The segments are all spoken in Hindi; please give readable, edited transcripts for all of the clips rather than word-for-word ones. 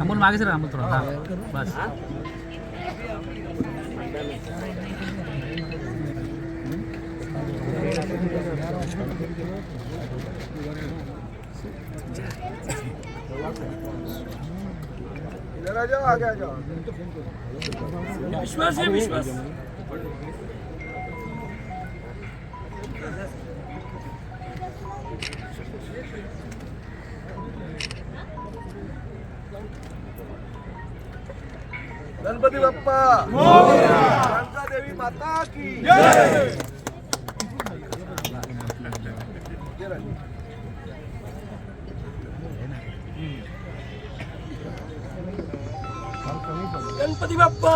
अमोल मागे सर, अमोल थोड़ा, हाँ बस. इधर आ जाओ, आगे आ जाओ. विश्वास है, विश्वास. गणपति बप्पा शांता देवी माता की जय. गणपति बप्पा.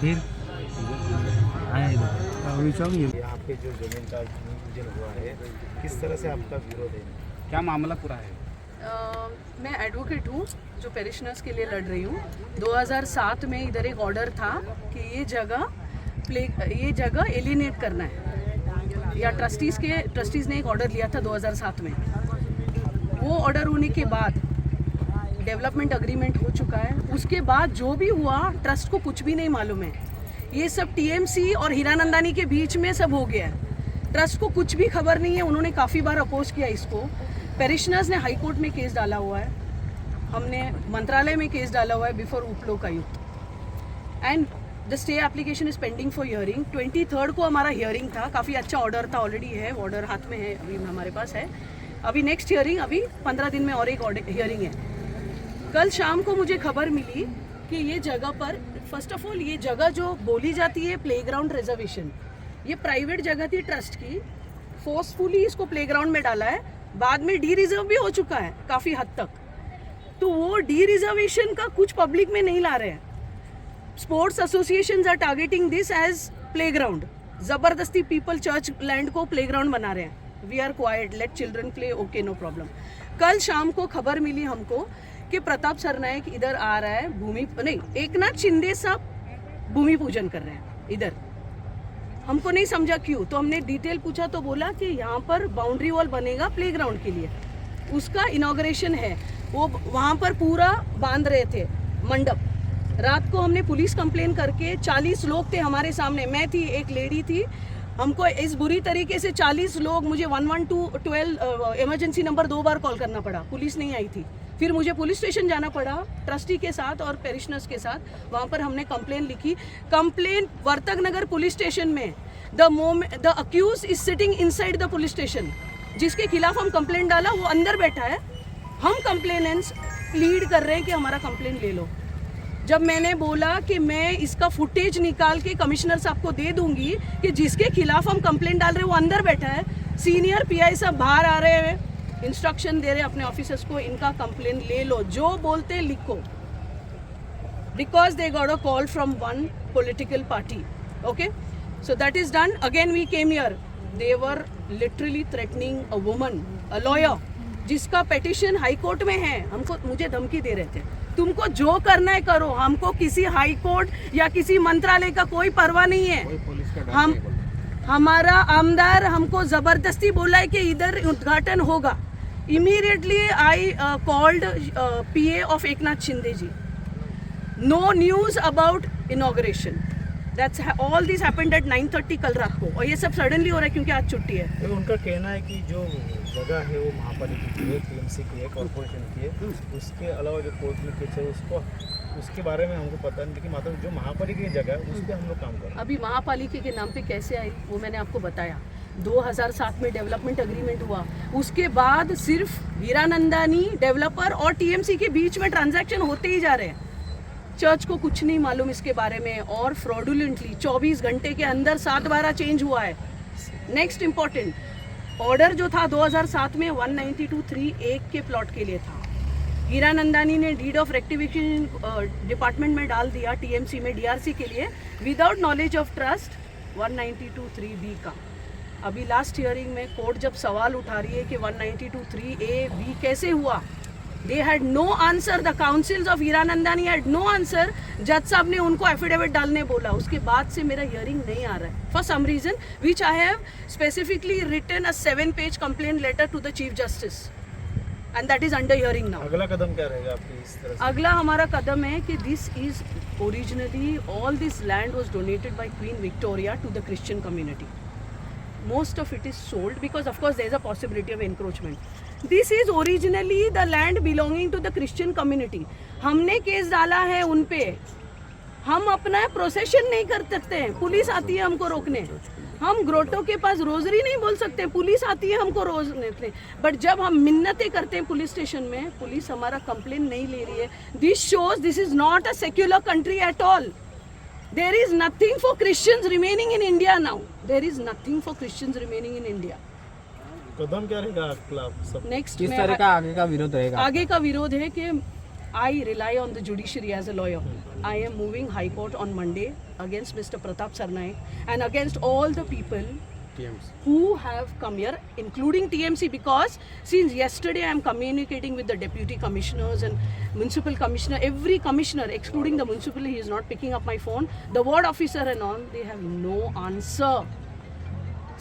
फिर यहाँ पे जो जमीन का पूजन हुआ है, किस तरह से आपका विरोध है? क्या मामला पूरा है? मैं एडवोकेट हूँ जो पेरिशनर्स के लिए लड़ रही हूँ. 2007 में इधर एक ऑर्डर था कि ये जगह एलिनेट करना है, या ट्रस्टीज़ ने एक ऑर्डर लिया था 2007 में. वो ऑर्डर होने के बाद डेवलपमेंट अग्रीमेंट हो चुका है. उसके बाद जो भी हुआ ट्रस्ट को कुछ भी नहीं मालूम है. ये सब टीएमसी और हीरानंदानी के बीच में सब हो गया है. ट्रस्ट को कुछ भी खबर नहीं है. उन्होंने काफ़ी बार अपोज किया इसको. पेरिशनर्स ने हाई कोर्ट में केस डाला हुआ है, हमने मंत्रालय में केस डाला हुआ है बिफोर उपलोक आयुक्त. And the stay application is pending for hearing. 23 को हमारा हियरिंग था. काफ़ी अच्छा ऑर्डर था, ऑलरेडी है ऑर्डर हाथ में है, अभी हमारे पास है. अभी नेक्स्ट हियरिंग, अभी 15 दिन में और एक हियरिंग है. कल शाम को मुझे खबर मिली कि ये जगह पर, फर्स्ट ऑफ ऑल ये जगह जो बोली जाती है प्लेग्राउंड रिजर्वेशन, ये प्राइवेट जगह थी ट्रस्ट की. फोर्सफुली इसको प्लेग्राउंड में डाला है. बाद में डी रिजर्व भी हो चुका है काफ़ी हद तक. तो वो डी रिजर्वेशन का कुछ पब्लिक में नहीं ला रहे हैं. Sports associations are targeting this as playground. ज़बरदस्ती पीपल चर्च लैंड को प्लेग्राउंड बना रहे हैं. We are quite, let children play, okay no problem. कल शाम को खबर मिली हमको कि प्रताप सरनायक इधर आ रहा है, एकनाथ शिंदे साहब भूमि पूजन कर रहे हैं इधर. हमको नहीं समझा क्यों. तो हमने डिटेल पूछा तो बोला कि यहाँ पर बाउंड्री वॉल बनेगा प्लेग्राउंड के लिए, उसका इनॉग्रेशन है. वो वहाँ पर पूरा बांध रहे थे मंडप. रात को हमने पुलिस कंप्लेन करके, 40 लोग थे हमारे सामने, मैं थी, एक लेडी थी. हमको इस बुरी तरीके से 40 लोग, मुझे 112 इमरजेंसी नंबर 2 बार कॉल करना पड़ा, पुलिस नहीं आई थी. फिर मुझे पुलिस स्टेशन जाना पड़ा ट्रस्टी के साथ और पेरिशनर्स के साथ. वहाँ पर हमने कंप्लेन लिखी. Complain Vartak Nagar police station में. The accused is sitting inside the police station. जिसके खिलाफ हम कंप्लेन डाला वो अंदर बैठा है. हम कंप्लेनेंट्स प्लीड कर रहे हैं कि हमारा कंप्लेन ले लो. जब मैंने बोला कि मैं इसका फुटेज निकाल के कमिश्नर साहब को दे दूंगी कि जिसके खिलाफ हम कंप्लेन डाल रहे हैं वो अंदर बैठा है, सीनियर पीआई साहब बाहर आ रहे हैं, इंस्ट्रक्शन दे रहे हैं अपने ऑफिसर्स को, इनका कंप्लेन ले लो, जो बोलते लिखो. Because they got a call from one political party. Okay, so that is done. Again we came here. They were literally threatening a woman, a lawyer, जिसका पेटिशन हाई कोर्ट में है. मुझे धमकी दे रहे थे, तुमको जो करना है करो, हमको किसी हाई कोर्ट या किसी मंत्रालय का कोई परवाह नहीं है. हमारा आमदार हमको जबरदस्ती बोला है कि इधर उद्घाटन होगा. Immediately I called PA of Eknath Shinde ji. No news about inauguration. That's all this happened at 9:30 कल रात को, और ये सब सडनली हो रहा है क्योंकि आज छुट्टी है. उनका कहना है कि जो जगह है वो महापालिका की है, TMC की है, कॉर्पोरेशन की है. उसके अलावा जो कोर्ट में केस है उसके बारे में हमको पता नहीं, लेकिन मतलब जो महापालिका की जगह है उस पर हम लोग काम कर रहे हैं. अभी महापालिका के नाम पे कैसे आई वो मैंने आपको बताया. 2007 में डेवलपमेंट अग्रीमेंट हुआ. उसके बाद सिर्फ हीरानंदानी डेवलपर और TMC के बीच में ट्रांजैक्शन होते ही जा रहे हैं. चर्च को कुछ नहीं मालूम इसके बारे में, और फ्रॉडुलेंटली 24 घंटे के अंदर 7 बार चेंज हुआ है. नेक्स्ट इम्पॉर्टेंट ऑर्डर जो था 2007 में 192(3)(1) के प्लॉट के लिए था. हीरानंदानी ने डीड ऑफ रेक्टिफिकेशन डिपार्टमेंट में डाल दिया TMC में DRC के लिए, without knowledge of trust. 192(3)(b का। अभी लास्ट हियरिंग में कोर्ट जब सवाल उठा रही है कि 192(3)(a)(b कैसे हुआ, they had no answer, the councils of Hiranandani had no answer. जज साहब ने उनको एफिडेविट डालने बोला, उसके बाद से मेरा हियरिंग नहीं आ रहा है for some reason which I have specifically written a 7-page complaint letter to the chief justice and that is under hearing now. अगला कदम क्या रहेगा आपके इस तरह से? अगला हमारा कदम है कि this is originally all this land was donated by queen Victoria to the Christian community. Most of it is sold because of course there is a possibility of encroachment. This is originally the land belonging to the Christian community. हमने केस डाला है उन पे, हम अपना प्रोसेशन नहीं कर सकते हैं, पुलिस आती है हमको रोकने। हम ग्रोटो के पास रोजरी नहीं बोल सकते, पुलिस आती है हमको रोकने। बट जब हम मिन्नतें करते हैं पुलिस स्टेशन में, पुलिस हमारा कंप्लेन नहीं ले रही है। This shows this is not a secular country at all. There is nothing for Christians remaining in India now. There is nothing for Christians remaining in India. कदम क्या रहेगा अगला सब? Next, किस तरह का आगे का विरोध रहेगा? आगे का विरोध है कि I rely on the judiciary as a lawyer. I am moving High Court on Monday against Mr. Pratap Sarnaik and against all the people who have come here, including TMC, because since yesterday I am communicating with the deputy commissioners and municipal commissioner, every commissioner excluding the municipal, he is not picking up my phone, the ward officer and all, they have no answer.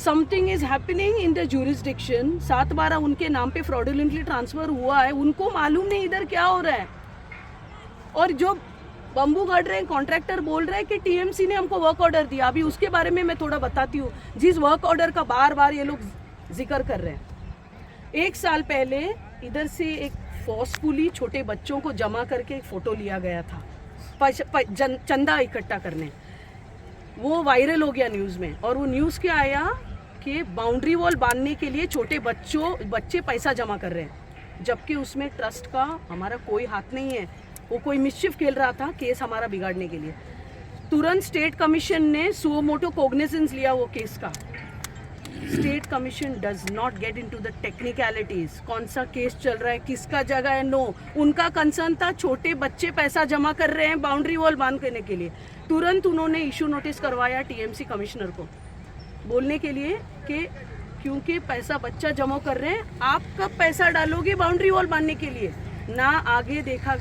Something is happening in the jurisdiction. 7/12 उनके नाम पे fraudulently transfer हुआ है, उनको मालूम नहीं इधर क्या हो रहा है। और जो बम्बू गाड़ रहे हैं कॉन्ट्रैक्टर बोल रहे हैं कि टीएमसी ने हमको वर्क ऑर्डर दिया। अभी उसके बारे में मैं थोड़ा बताती हूँ, जिस वर्क ऑर्डर का बार बार ये लोग जिक्र कर रहे हैं। 1 साल पहले इधर से एक फोर्सफुली छोटे बच्चों को जमा करके एक फ़ोटो लिया गया था चंदा इकट्ठा करने, वो वायरल हो गया न्यूज़ में। और वो न्यूज़ क्या आया कि बाउंड्री वॉल बांधने के लिए छोटे बच्चे पैसा जमा कर रहे हैं, जबकि उसमें ट्रस्ट का हमारा कोई हाथ नहीं है। वो कोई मिस्चिफ खेल रहा था केस हमारा बिगाड़ने के लिए। तुरंत स्टेट कमीशन ने सुओ मोटो कोग्निजेंस लिया वो केस का। State commission does not get into the technicalities, कौन सा केस चल रहा है, किसका जगह है, नो। उनका कंसर्न था छोटे बच्चे पैसा जमा कर रहे हैं बाउंड्री वॉल बांध करने के लिए। तुरंत उन्होंने इशू नोटिस करवाया टीएमसी कमिश्नर को, बोलने के लिए कि क्योंकि पैसा बच्चा जमा कर रहे हैं, आप कब पैसा डालोगे बाउंड्री वॉल बांधने के लिए। ना आगे देखा